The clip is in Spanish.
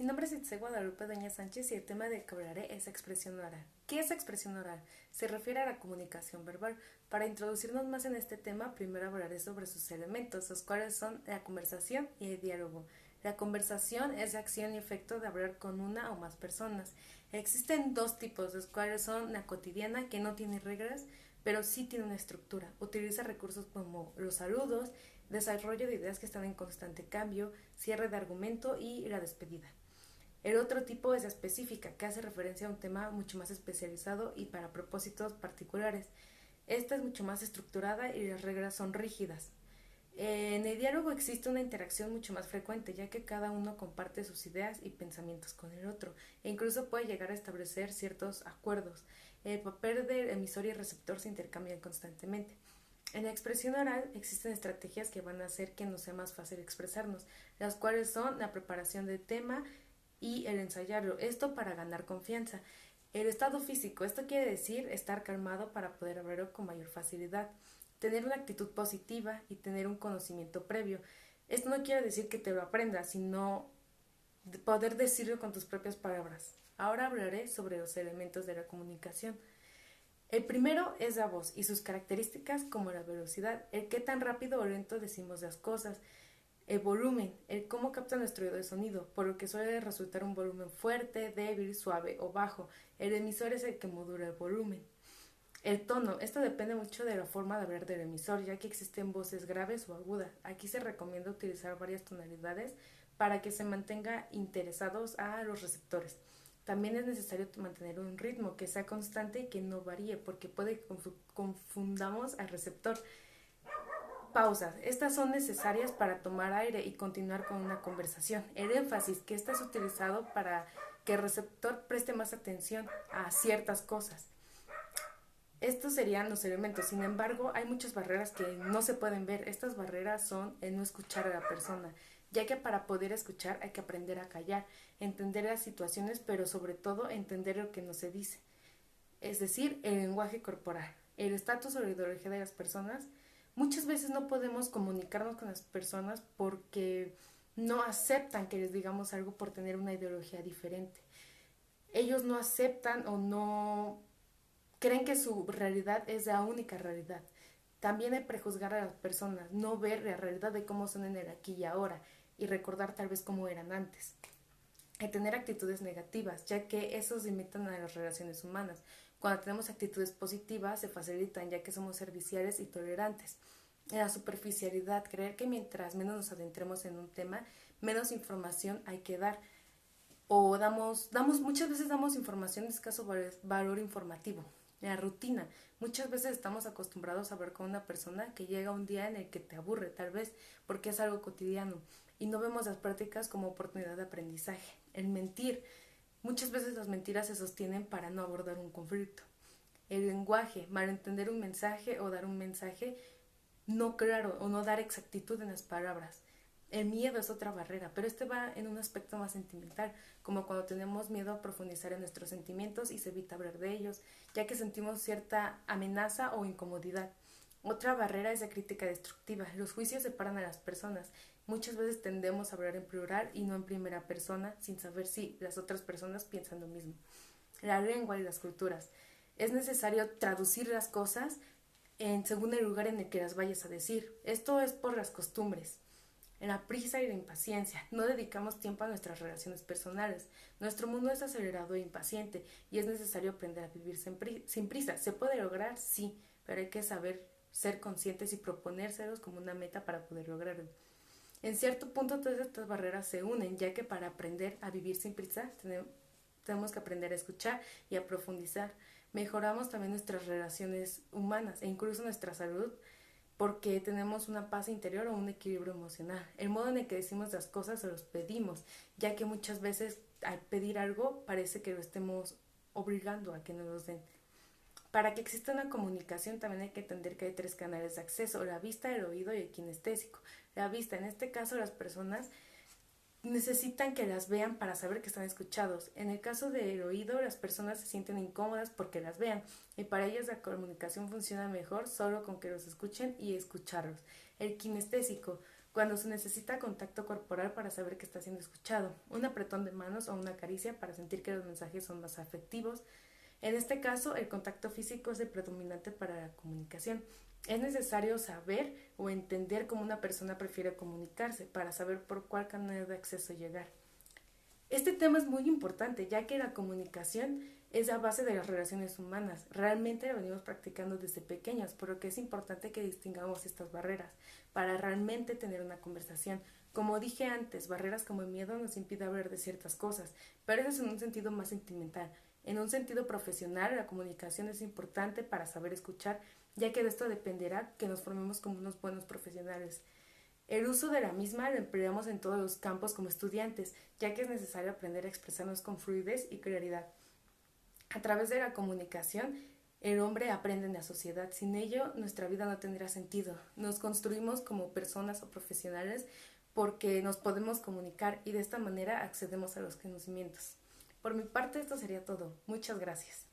Mi nombre es Itze Guadalupe Doña Sánchez y el tema del que hablaré es expresión oral. ¿Qué es expresión oral? Se refiere a la comunicación verbal. Para introducirnos más en este tema, primero hablaré sobre sus elementos, los cuales son la conversación y el diálogo. La conversación es la acción y efecto de hablar con una o más personas. Existen dos tipos, los cuales son la cotidiana, que no tiene reglas, pero sí tiene una estructura. Utiliza recursos como los saludos, desarrollo de ideas que están en constante cambio, cierre de argumento y la despedida. El otro tipo es la específica, que hace referencia a un tema mucho más especializado y para propósitos particulares. Esta es mucho más estructurada y las reglas son rígidas. En el diálogo existe una interacción mucho más frecuente, ya que cada uno comparte sus ideas y pensamientos con el otro, e incluso puede llegar a establecer ciertos acuerdos. El papel del emisor y el receptor se intercambian constantemente. En la expresión oral existen estrategias que van a hacer que nos sea más fácil expresarnos, las cuales son la preparación del tema y el ensayarlo, esto para ganar confianza. El estado físico, esto quiere decir estar calmado para poder hablarlo con mayor facilidad, tener una actitud positiva y tener un conocimiento previo. Esto no quiere decir que te lo aprendas, sino poder decirlo con tus propias palabras. Ahora hablaré sobre los elementos de la comunicación. El primero es la voz y sus características como la velocidad, el qué tan rápido o lento decimos las cosas, el volumen, el cómo capta nuestro oído el sonido, por lo que suele resultar un volumen fuerte, débil, suave o bajo. El emisor es el que modula el volumen. El tono, esto depende mucho de la forma de hablar del emisor, ya que existen voces graves o agudas. Aquí se recomienda utilizar varias tonalidades para que se mantenga interesados a los receptores. También es necesario mantener un ritmo que sea constante y que no varíe, porque puede que confundamos al receptor. Pausas. Estas son necesarias para tomar aire y continuar con una conversación. El énfasis, que este es utilizado para que el receptor preste más atención a ciertas cosas. Estos serían los elementos. Sin embargo, hay muchas barreras que no se pueden ver. Estas barreras son el no escuchar a la persona, ya que para poder escuchar hay que aprender a callar, entender las situaciones, pero sobre todo entender lo que no se dice. Es decir, el lenguaje corporal, el estatus o la ideología de las personas. Muchas veces no podemos comunicarnos con las personas porque no aceptan que les digamos algo por tener una ideología diferente. Ellos no aceptan o no creen que su realidad es la única realidad. También hay prejuzgar a las personas, no ver la realidad de cómo son en el aquí y ahora y recordar tal vez cómo eran antes. Hay tener actitudes negativas, ya que esos limitan a las relaciones humanas. Cuando tenemos actitudes positivas se facilitan, ya que somos serviciales y tolerantes. La superficialidad, creer que mientras menos nos adentremos en un tema, menos información hay que dar. O muchas veces damos información de escaso valor informativo. La rutina. Muchas veces estamos acostumbrados a ver con una persona que llega un día en el que te aburre, tal vez porque es algo cotidiano, y no vemos las prácticas como oportunidad de aprendizaje. El mentir. Muchas veces las mentiras se sostienen para no abordar un conflicto. El lenguaje, malentender un mensaje o dar un mensaje no claro o no dar exactitud en las palabras. El miedo es otra barrera, pero este va en un aspecto más sentimental, como cuando tenemos miedo a profundizar en nuestros sentimientos y se evita hablar de ellos, ya que sentimos cierta amenaza o incomodidad. Otra barrera es la crítica destructiva. Los juicios separan a las personas. Muchas veces tendemos a hablar en plural y no en primera persona, sin saber si las otras personas piensan lo mismo. La lengua y las culturas. Es necesario traducir las cosas según el lugar en el que las vayas a decir. Esto es por las costumbres. En la prisa y la impaciencia. No dedicamos tiempo a nuestras relaciones personales. Nuestro mundo es acelerado e impaciente y es necesario aprender a vivir sin prisa. ¿Se puede lograr? Sí, pero hay que saber ser conscientes y proponérselos como una meta para poder lograrlo. En cierto punto todas estas barreras se unen, ya que para aprender a vivir sin prisa tenemos que aprender a escuchar y a profundizar. Mejoramos también nuestras relaciones humanas e incluso nuestra salud porque tenemos una paz interior o un equilibrio emocional. El modo en el que decimos las cosas se los pedimos, ya que muchas veces al pedir algo parece que lo estemos obligando a que nos los den. Para que exista una comunicación también hay que entender que hay tres canales de acceso: la vista, el oído y el kinestésico. La vista, en este caso las personas necesitan que las vean para saber que están escuchados. En el caso del oído, las personas se sienten incómodas porque las vean y para ellas la comunicación funciona mejor solo con que los escuchen y escucharlos. El kinestésico. cuando se necesita contacto corporal para saber que está siendo escuchado, un apretón de manos o una caricia para sentir que los mensajes son más afectivos. En este caso, el contacto físico es el predominante para la comunicación. Es necesario saber o entender cómo una persona prefiere comunicarse para saber por cuál canal de acceso llegar. Este tema es muy importante, ya que la comunicación es la base de las relaciones humanas. Realmente la venimos practicando desde pequeños, por lo que es importante que distingamos estas barreras para realmente tener una conversación. Como dije antes, barreras como el miedo nos impide hablar de ciertas cosas, pero eso es en un sentido más sentimental. En un sentido profesional, la comunicación es importante para saber escuchar, ya que de esto dependerá que nos formemos como unos buenos profesionales. El uso de la misma lo empleamos en todos los campos como estudiantes, ya que es necesario aprender a expresarnos con fluidez y claridad. A través de la comunicación, el hombre aprende en la sociedad. Sin ello, nuestra vida no tendría sentido. Nos construimos como personas o profesionales porque nos podemos comunicar y de esta manera accedemos a los conocimientos. Por mi parte, esto sería todo. Muchas gracias.